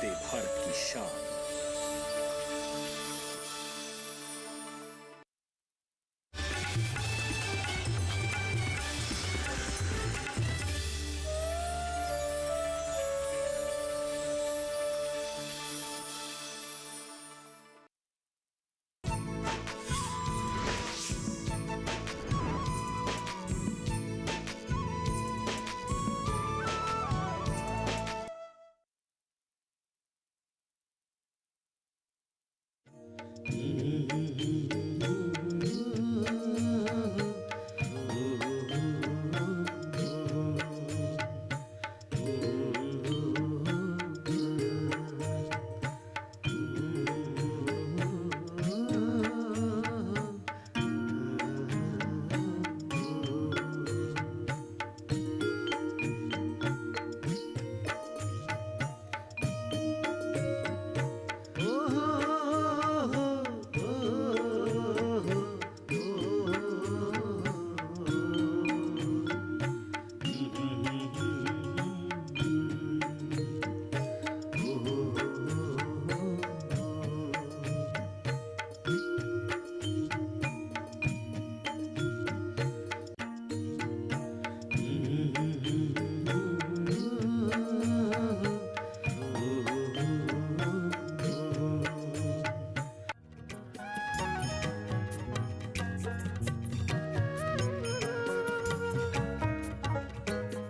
नमस्ते भारत की शान।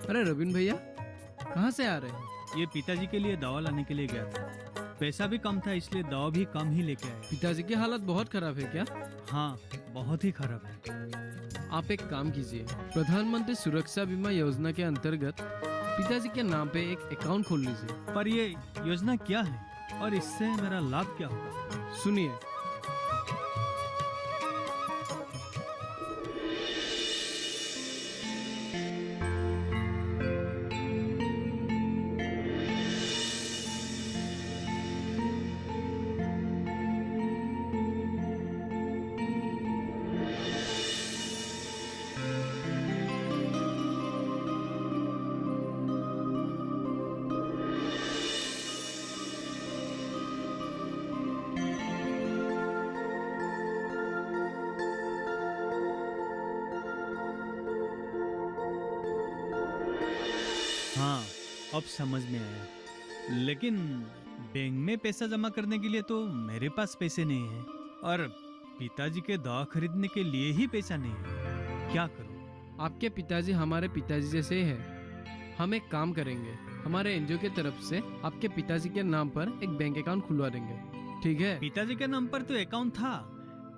अरे रविन भैया, कहाँ से आ रहे हैं? ये पिताजी के लिए दवा लाने के लिए गया था। पैसा भी कम था, इसलिए दवा भी कम ही लेके आया। पिताजी की हालत बहुत खराब है क्या? हाँ, बहुत ही खराब है। आप एक काम कीजिए, प्रधानमंत्री सुरक्षा बीमा योजना के अंतर्गत पिताजी के नाम पे एक अकाउंट खोल लीजिए। पर ये योजना क्या है और इससे मेरा लाभ क्या होगा? सुनिए, हाँ, अब समझ में आया। लेकिन बैंक में पैसा जमा करने के लिए तो मेरे पास पैसे नहीं है और पिताजी के दवा खरीदने के लिए ही पैसा नहीं है। क्या करूं? आपके पिताजी हमारे पिताजी जैसे ही है। हम एक काम करेंगे, हमारे एनजीओ की तरफ से आपके पिताजी के नाम पर एक बैंक अकाउंट खुलवा देंगे, ठीक है? पिताजी के नाम पर तो अकाउंट था,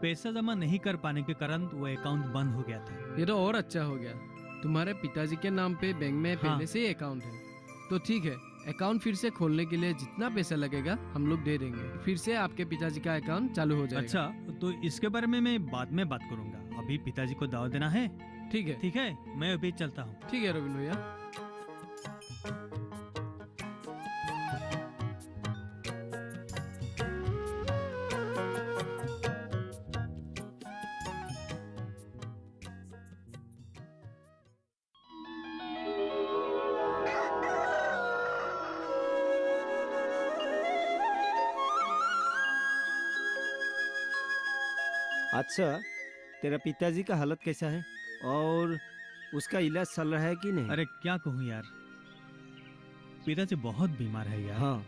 पैसा जमा नहीं कर पाने के कारण वो अकाउंट बंद हो गया था। ये तो और अच्छा हो गया। तुम्हारे पिताजी के नाम पे बैंक में पहले से ही अकाउंट है, तो ठीक है। अकाउंट फिर से खोलने के लिए जितना पैसा लगेगा हम लोग दे देंगे, फिर से आपके पिताजी का अकाउंट चालू हो जाएगा। अच्छा, तो इसके बारे में मैं बाद में बात करूंगा। अभी पिताजी को दवा देना है। ठीक है, ठीक है, मैं अभी चलता हूँ। ठीक है रविन भैया। अच्छा, तेरा पिताजी का हालत कैसा है और उसका इलाज चल रहा है कि नहीं? अरे क्या कहूँ यार, पिताजी बहुत बीमार है यार। हाँ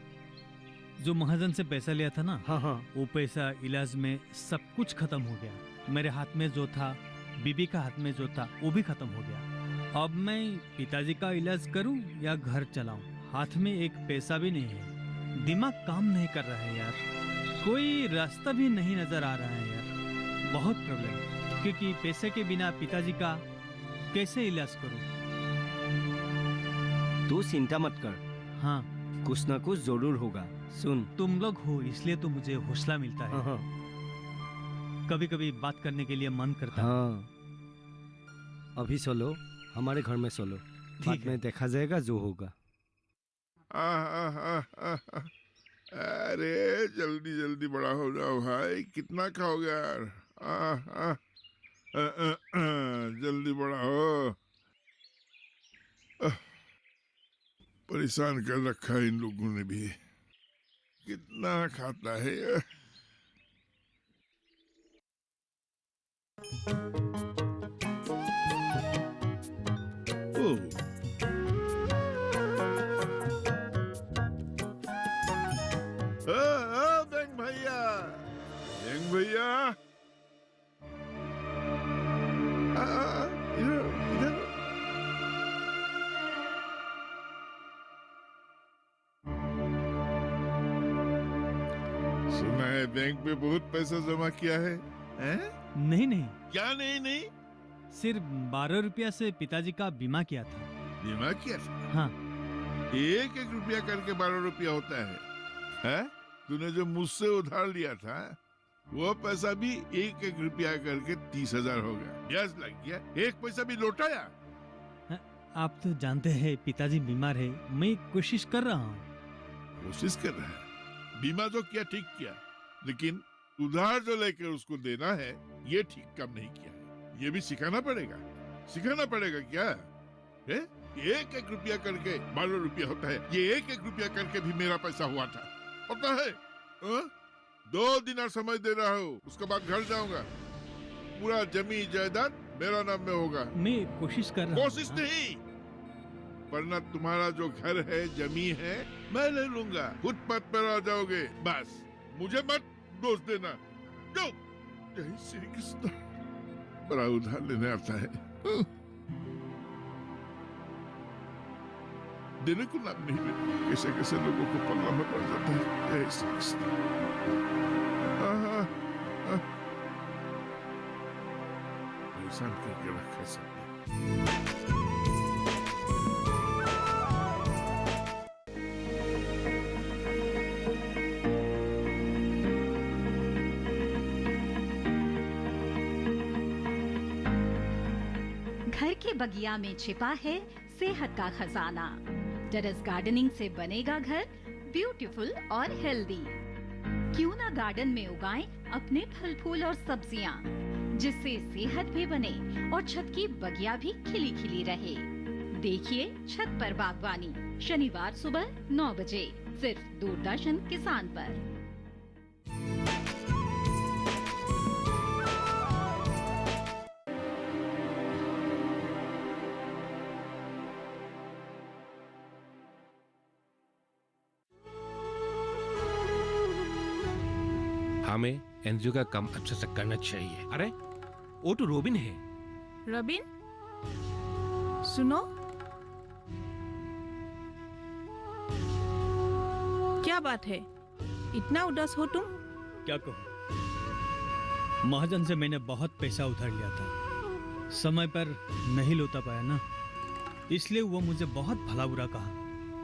जो महाजन से पैसा लिया था ना, हाँ हाँ। वो पैसा इलाज में सब कुछ खत्म हो गया। मेरे हाथ में जो था, बीबी का हाथ में जो था, वो भी खत्म हो गया। अब मैं पिताजी का इलाज करूं या घर चलाऊं? हाथ में एक पैसा भी नहीं है। दिमाग काम नहीं कर रहा है यार। कोई रास्ता भी नहीं नजर आ रहा है यार। बहुत प्रॉब्लम है, क्योंकि पैसे के बिना पिताजी का कैसे इलाज करूं? तू चिंता मत कर, हाँ, कुछ ना कुछ जरूर होगा। सुन, तुम लोग हो इसलिए तो मुझे हौसला मिलता है। हाँ हाँ कभी कभी बात करने के लिए मन करता है। हाँ। अभी सोलो, हमारे घर में सोलो, बाद है। में देखा जाएगा जो होगा। अरे जल्दी जल्दी बड़ा हो जाओ भाई, कितना खाओगे यार? जल्दी बड़ा हो। परेशान कर रखा है इन लोगों ने भी। कितना खाता है ये? ओह, बैंक भैया, बैंक भैया, इधर इधर। सुना है बैंक में बहुत पैसा जमा किया है, हैं? नहीं नहीं, क्या नहीं नहीं? सिर्फ 12 रुपया से पिताजी का बीमा किया था। बीमा किया था? हाँ। 1-1 रुपया करके 12 रुपया होता है, हैं? तूने जो मुझसे उधार लिया था वो पैसा भी 1-1 रुपया करके 30,000 हो गया। ब्याज लग गया, एक पैसा भी लौटाया? आप तो जानते हैं पिताजी बीमार है, मैं कोशिश कर रहा हूँ। कोशिश कर रहा है? बीमा तो किया, ठीक किया, लेकिन उधार जो लेकर उसको देना है ये ठीक काम नहीं किया है। ये भी सिखाना पड़ेगा, सिखाना पड़ेगा क्या है? 1-1 रुपया करके 12 रुपया होता है, ये 1-1 रुपया करके भी मेरा पैसा हुआ था, पता है? 2 दिन और समय दे रहा हूँ, उसके बाद घर जाऊंगा, पूरा जमीन जायदाद मेरा नाम में होगा। मैं कोशिश कर रहा हूँ। कोशिश नहीं, वरना तुम्हारा जो घर है, जमीन है, मैं ले लूंगा, फुटपाथ पर आ जाओगे, बस मुझे मत दोष देना। जाओ। जय श्री कृष्ण। बड़ा उधार लेने आता है, देने को नाम नहीं लेते। कैसे कैसे लोगों को पल्ला में पड़ जाता है। जय श्री कृष्ण। परेशान करके रखा सबने। घर के बगिया में छिपा है सेहत का खजाना। टेरेस गार्डनिंग से बनेगा घर ब्यूटीफुल और हेल्दी। क्यों ना गार्डन में उगाएं अपने फल फूल और सब्जियां, जिससे सेहत भी बने और छत की बगिया भी खिली खिली रहे। देखिए छत पर बागवानी, शनिवार सुबह 9 बजे सिर्फ दूरदर्शन किसान पर। हमें एनजीओ का काम अच्छे से करना चाहिए। अरे वो तो रोबिन है। रॉबिन, सुनो, क्या बात है, इतना उदास हो तुम? क्या कहूँ, महाजन से मैंने बहुत पैसा उधार लिया था, समय पर नहीं लौटा पाया ना, इसलिए वो मुझे बहुत भला बुरा कहा।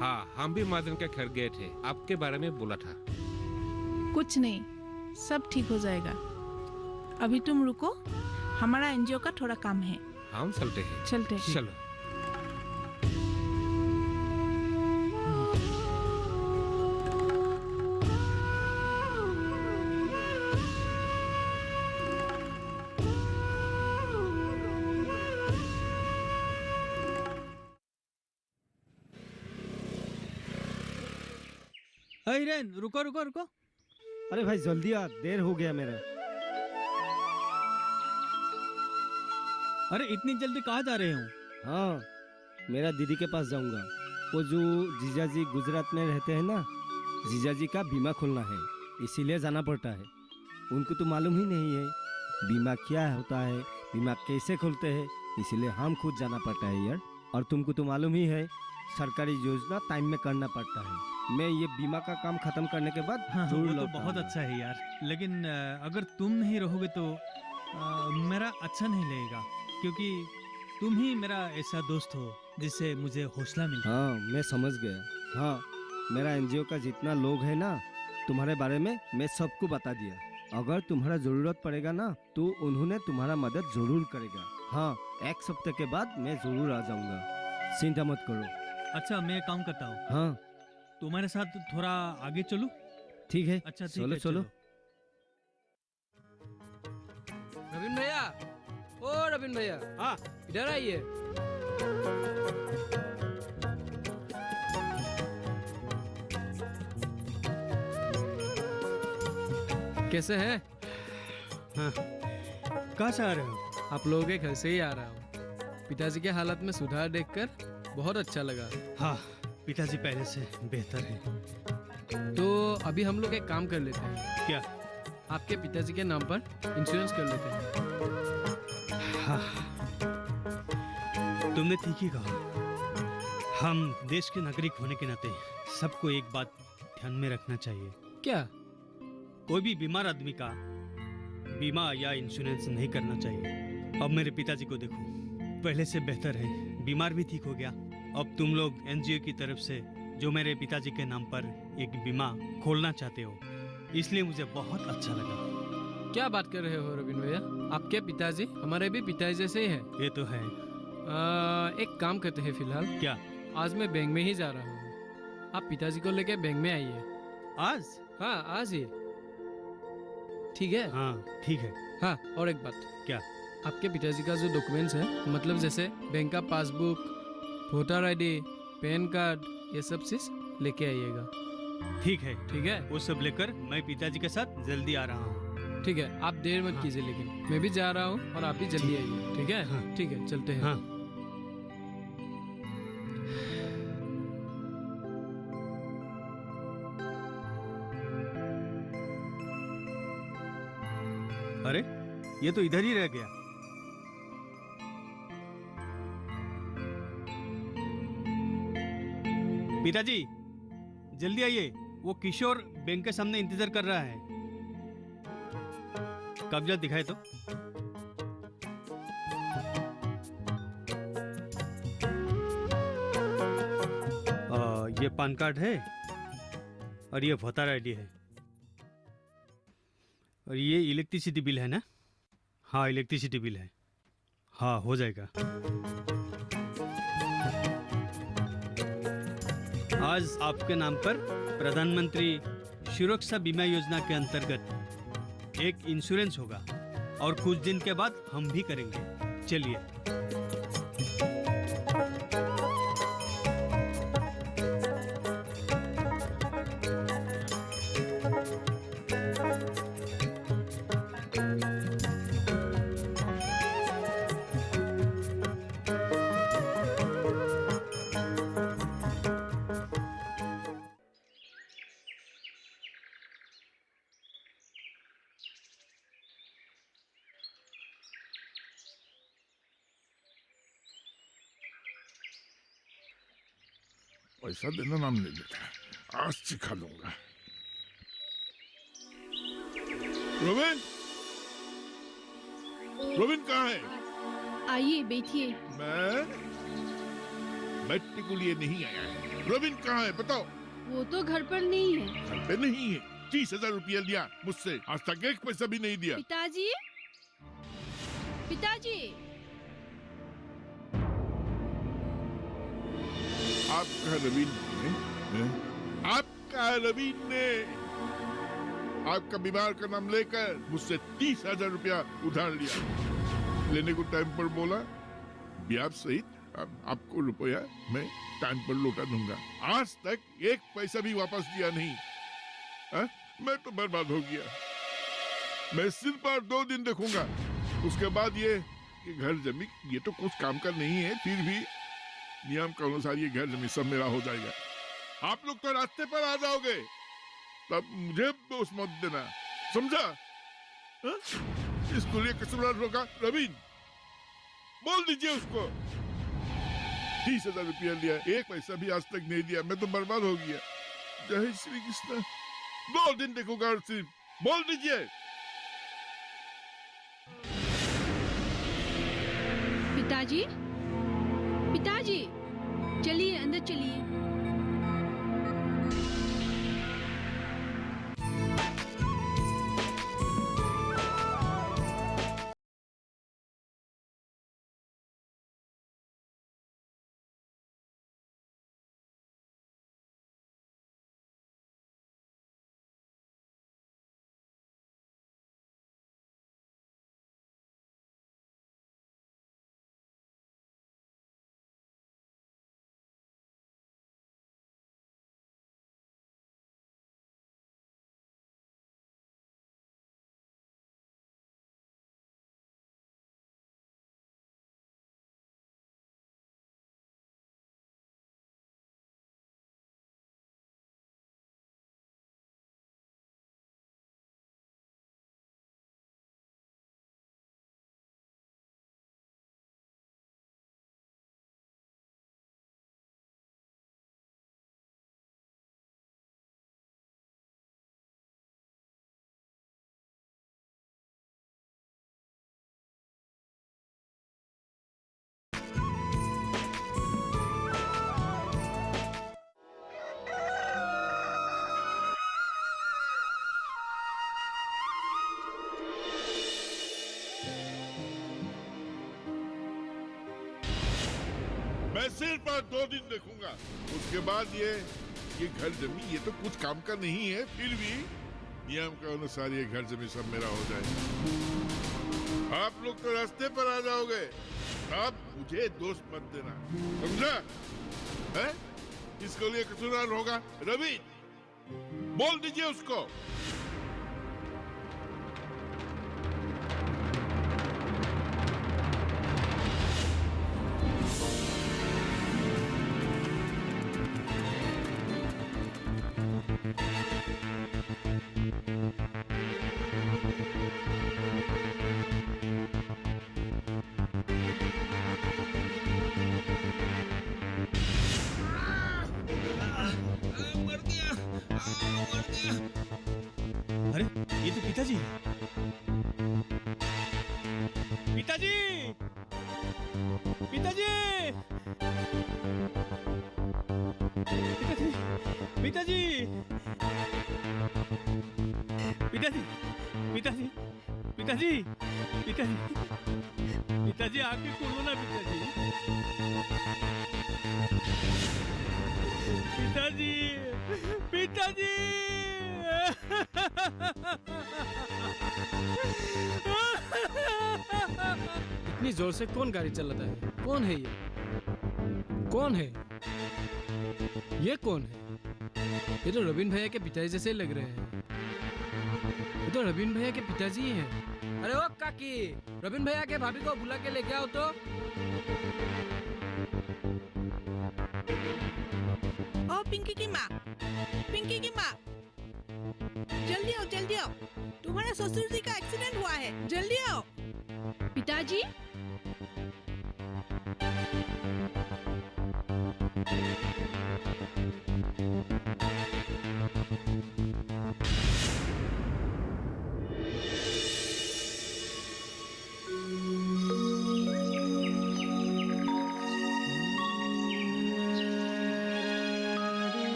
हाँ, हम भी महाजन के घर गए थे, आपके बारे में बोला था। कुछ नहीं, सब ठीक हो जाएगा। अभी तुम रुको, हमारा एनजीओ का थोड़ा काम है। हम चलते हैं। चलते हैं। चलो। हिरेन, रुको रुको रुको। अरे भाई जल्दी आ, देर हो गया मेरा। अरे इतनी जल्दी कहाँ जा रहे हो? हाँ, मेरा दीदी के पास जाऊंगा। वो जो जीजाजी गुजरात में रहते हैं ना, जीजाजी का बीमा खोलना है, इसीलिए जाना पड़ता है। उनको तो मालूम ही नहीं है बीमा क्या होता है, बीमा कैसे खोलते हैं, इसीलिए हम खुद जाना पड़ता है यार। और तुमको तो मालूम ही है सरकारी योजना टाइम में करना पड़ता है। मैं ये बीमा का काम खत्म करने के बाद हाँ, जरूर वो तो लौट बहुत आऊंगा। अच्छा है यार, लेकिन अगर तुम नहीं रहोगे तो मेरा अच्छा नहीं लगेगा, क्योंकि तुम ही मेरा ऐसा दोस्त हो जिससे मुझे हौसला मिलता है। हाँ, मैं समझ गया। हाँ, मेरा एनजीओ का जितना लोग है ना, तुम्हारे बारे में मैं सबको बता दिया। अगर तुम्हारा जरूरत पड़ेगा ना, तो उन्होंने तुम्हारा मदद जरूर करेगा। हाँ, 1 हफ्ते के बाद मैं जरूर आ जाऊंगा, चिंता मत करो। अच्छा, मैं काम करता हूँ। हाँ तुम्हारे साथ थोड़ा आगे चलूं? ठीक है, अच्छा ठीक चलो है, चलो। रविन भैया, ओ रविन भैया, हाँ। इधर आइए। कैसे हैं? हाँ, कहाँ से आ रहे हो? आप लोगों के घर से ही आ रहा हूँ। पिताजी के हालत में सुधार देखकर बहुत अच्छा लगा। हाँ, पिताजी पहले से बेहतर है। तो अभी हम लोग एक काम कर लेते हैं। क्या? आपके पिताजी के नाम पर इंश्योरेंस कर लेते हैं। हाँ, तुमने ठीक ही कहा। हम देश के नागरिक होने के नाते सबको एक बात ध्यान में रखना चाहिए। क्या? कोई भी बीमार आदमी का बीमा या इंश्योरेंस नहीं करना चाहिए। अब मेरे पिताजी को देखो, पहले से बेहतर है, बीमार भी ठीक हो गया। अब तुम लोग एनजीओ की तरफ से जो मेरे पिताजी के नाम पर एक बीमा खोलना चाहते हो, इसलिए मुझे बहुत अच्छा लगा। क्या बात कर रहे हो रविंद्र भैया? आपके पिताजी हमारे भी पिताजी जैसे ही हैं। ये तो है। एक काम करते हैं फिलहाल। क्या? आज मैं बैंक में ही जा रहा हूँ। आप पिताजी को लेके बैंक में आइए। आज? हाँ, आज ही। ठीक है? हाँ, ठीक है। हाँ, और एक बात। क्या? आपके पिताजी का जो डॉक्यूमेंट्स है, मतलब जैसे बैंक का passbook, voter ID, pan card, ये सब चीज लेके आइएगा। ठीक है। ठीक है? वो सब लेकर मैं पिताजी के साथ जल्दी आ रहा हूँ। ठीक है, आप देर मत हाँ। कीजिए, लेकिन मैं भी जा रहा हूँ और आप भी जल्दी आइए। ठीक है? हाँ। ठीक है, चलते हैं। हाँ। अरे, ये तो इधर ही रह गया। पिताजी, जल्दी आइए, वो किशोर बैंक के सामने इंतजार कर रहा है। कागजात दिखाए तो। ये पान कार्ड है और ये वोटर आईडी है और ये इलेक्ट्रिसिटी बिल है ना? हाँ, इलेक्ट्रिसिटी बिल है। हाँ, हो जाएगा। आज आपके नाम पर प्रधानमंत्री सुरक्षा बीमा योजना के अंतर्गत एक इंश्योरेंस होगा और कुछ दिन के बाद हम भी करेंगे। चलिए। पैसा देना नाम नहीं लेता, आज सिखा दूंगा। रोबिन, रोबिन कहाँ है? आइए बैठिए। मैं बैठने के लिए नहीं आया है। रोबिन कहाँ है बताओ? वो तो घर पर नहीं है। घर पे नहीं है। 30,000 रुपया लिया मुझसे, आज तक एक पैसा भी नहीं दिया। पिताजी, पिताजी, आपका रवीन ने, आपका रवीन ने आपका बीमार का नाम लेकर मुझसे 30,000 रुपया उधार लिया। लेने को टाइम पर बोला, ब्याज सहित आपको रुपया मैं टाइम पर लौटा दूंगा। आज तक एक पैसा भी वापस दिया नहीं। मैं तो बर्बाद हो गया। मैं सिर्फ पर 2 दिन देखूंगा, उसके बाद ये घर जमी, ये तो कुछ काम का नहीं है, फिर भी नियम के अनुसार ये घर जमीन सब मेरा हो जाएगा। आप लोग तो रास्ते पर आ जाओगे, तब मुझे दोष मत देना, समझा? इसको लिए कसूरवार होगा रवीन, बोल दीजिए उसको। 30,000 रुपया लिया, एक पैसा भी आज तक नहीं दिया। मैं तो बर्बाद हो गया। जय श्री कृष्ण। 2 दिन देखूंगा और सिर्फ बोल दीजिए। पिताजी, पिताजी, चलिए अंदर चलिए। मैं सिर्फ आज 2 दिन देखूंगा, उसके बाद ये घर जमी ये तो कुछ काम का नहीं है, फिर भी नियम के अनुसार ये घर जमी सब मेरा हो जाए। आप लोग तो रास्ते पर आ जाओगे, आप मुझे दोष मत देना, समझा? है? इसके लिए कसूरवार होगा रवि, बोल दीजिए उसको। अरे ये तो पिताजी है। पिताजी, पिताजी, पिताजी, पिताजी, पिताजी, पिताजी, पिताजी, पिताजी, पिताजी आके खोलो ना पिताजी। पिताजी, पिताजी। इतनी जोर से कौन गाड़ी चलाता है? कौन है ये? कौन है ये? कौन है ये? तो रवीन भैया के पिताजी जैसे लग रहे हैं। ये तो रवीन भैया के पिताजी ही हैं। अरे ओ काकी, रवीन भैया के भाभी को बुला के लेके आओ तो। ओ पिंकी की माँ, पिंकी की माँ, जल्दी आओ, जल्दी आओ, तुम्हारे ससुर जी का एक्सीडेंट हुआ है, जल्दी आओ। पिताजी,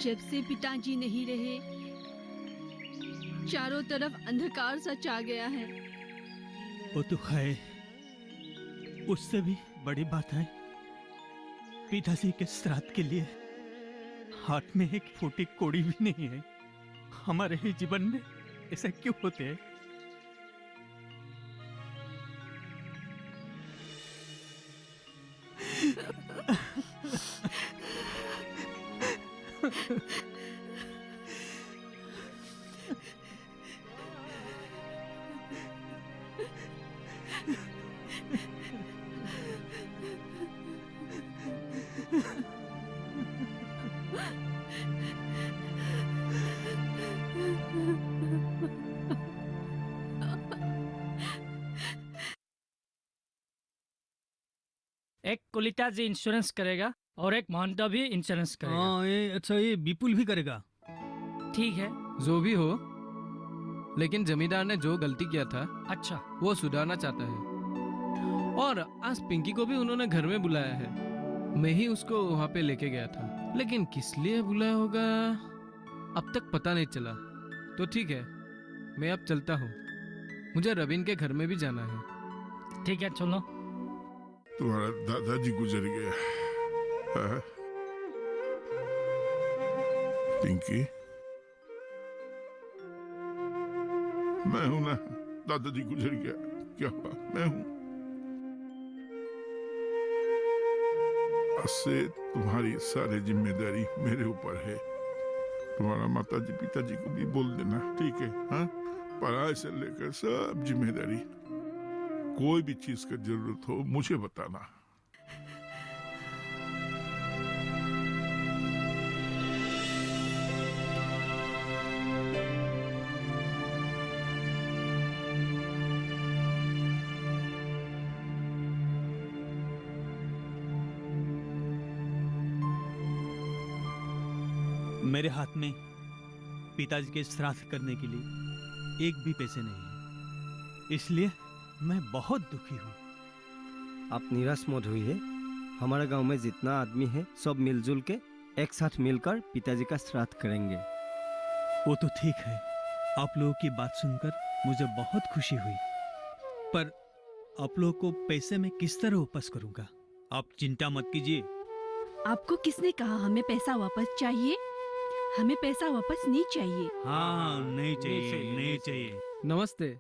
जब से पिताजी नहीं रहे, चारों तरफ अंधकार सा छा गया है। वो तो है, उससे भी बड़ी बात है, पिताजी के श्राद्ध के लिए हाथ में एक फूटी कोड़ी भी नहीं है। हमारे ही जीवन में ऐसा क्यों होते हैं? एक कुलिता जी इंश्योरेंस करेगा और एक मोहंता भी इंश्योरेंस करेगा। हाँ, ये अच्छा, ये विपुल भी करेगा। ठीक है। जो भी हो, लेकिन जमींदार ने जो गलती किया था, अच्छा, वो सुधारना चाहता है। और आज पिंकी को भी उन्होंने घर में बुलाया है। मैं ही उसको वहाँ पे लेके गया था, लेकिन किस लिए बुलाया होगा अब तक पता नहीं चला। तो ठीक है, मैं अब चलता हूँ, मुझे रवीन के घर में भी जाना है। ठीक है, चलो। तुम्हारा दादाजी गुजर गया। हाँ? पिंकी, मैं हूं ना, दादाजी गुजर गया, क्या हुआ? मैं हूं। आज से तुम्हारी सारी जिम्मेदारी मेरे ऊपर है। तुम्हारा माताजी पिताजी को भी बोल देना, ठीक है? हाँ, पढ़ाई से लेकर सब जिम्मेदारी, कोई भी चीज का जरूरत हो मुझे बताना। मेरे हाथ में पिताजी के श्राद्ध करने के लिए एक भी पैसे नहीं है, इसलिए मैं बहुत दुखी हूँ। आप निराश मत होइए। हमारे गांव में जितना आदमी है सब मिलजुल के एक साथ मिलकर पिताजी का श्राद्ध करेंगे। वो तो ठीक है, आप लोगों की बात सुनकर मुझे बहुत खुशी हुई, पर आप लोगों को पैसे मैं किस तरह वापस करूंगा? आप चिंता मत कीजिए। आपको किसने कहा हमें पैसा वापस चाहिए? हमें पैसा वापस नहीं चाहिए। हाँ, नहीं चाहिए, नहीं चाहिए। नमस्ते।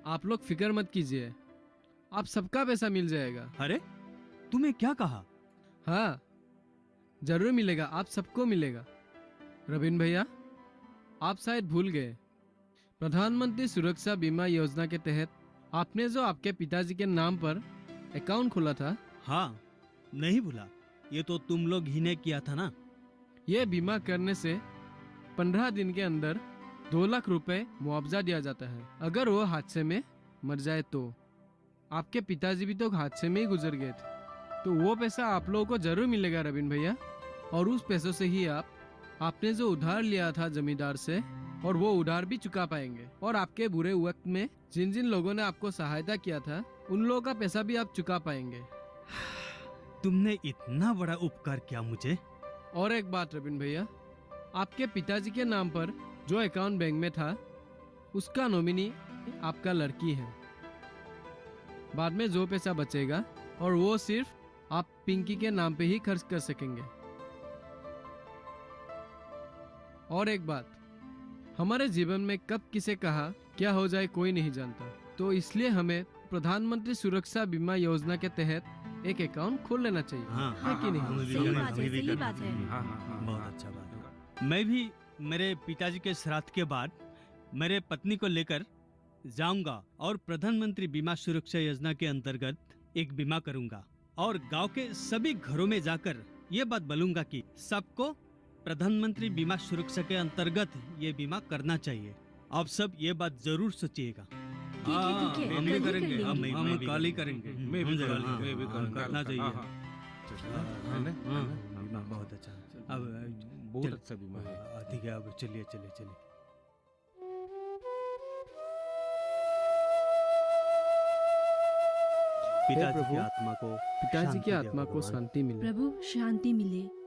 आप लोग फिक्र मत कीजिए, आप सबका पैसा मिल जाएगा। अरे तुम्हें क्या कहा? हाँ, जरूर मिलेगा, आप सबको मिलेगा। रविन भैया, आप शायद भूल गए, प्रधानमंत्री सुरक्षा बीमा योजना के तहत आपने जो आपके पिताजी के नाम पर अकाउंट खोला था। हाँ, नहीं भूला, ये तो तुम लोग ही ने किया था ना। ये बीमा करने से 15 दिन के अंदर 2 लाख रुपए मुआवजा दिया जाता है अगर वो हादसे में मर जाए तो। आपके पिताजी भी तो हादसे में ही गुजर गए थे, तो वो पैसा आप लोगों को जरूर मिलेगा रविन भैया। और उस पैसों से ही आपने जो उधार लिया था जमींदार से, और वो उधार भी चुका पाएंगे। और आपके बुरे वक्त में जिन जिन लोगों ने आपको सहायता किया था उन लोगों का पैसा भी आप चुका पाएंगे। तुमने इतना बड़ा उपकार किया मुझे। और एक बात रविन भैया, आपके पिताजी के नाम पर जो अकाउंट बैंक में था उसका नॉमिनी आपका लड़की है। बाद में जो पैसा बचेगा और वो सिर्फ आप पिंकी के नाम पे ही खर्च कर सकेंगे। और एक बात, हमारे जीवन में कब किसे कहा क्या हो जाए कोई नहीं जानता, तो इसलिए हमें प्रधानमंत्री सुरक्षा बीमा योजना के तहत एक अकाउंट खोल लेना चाहिए। हाँ, है कि नहीं? सही बात है, सही बात है। बहुत अच्छा बात है। मैं भी मेरे पिताजी के श्राद्ध के बाद मेरे पत्नी को लेकर जाऊंगा और प्रधानमंत्री बीमा सुरक्षा योजना के अंतर्गत एक बीमा करूंगा और गांव के सभी घरों में जाकर ये बात बोलूंगा कि सबको प्रधानमंत्री बीमा सुरक्षा के अंतर्गत ये बीमा करना चाहिए। आप सब ये बात जरूर सोचिएगा। ठीक है, हम भी कल ही करेंगे, कर लेंगे। हम कल ही करेंगे। मैं भी करना चाहिए। है ना? बहुत अच्छा। अब बहुत चल- अच्छा बीमा है। ठीक है, अब चलिए चलिए चलिए। पिताजी की आत्मा को पिताजी की शांति दे आत्मा को भगवान। शांति मिले। प्रभु शांति मिले।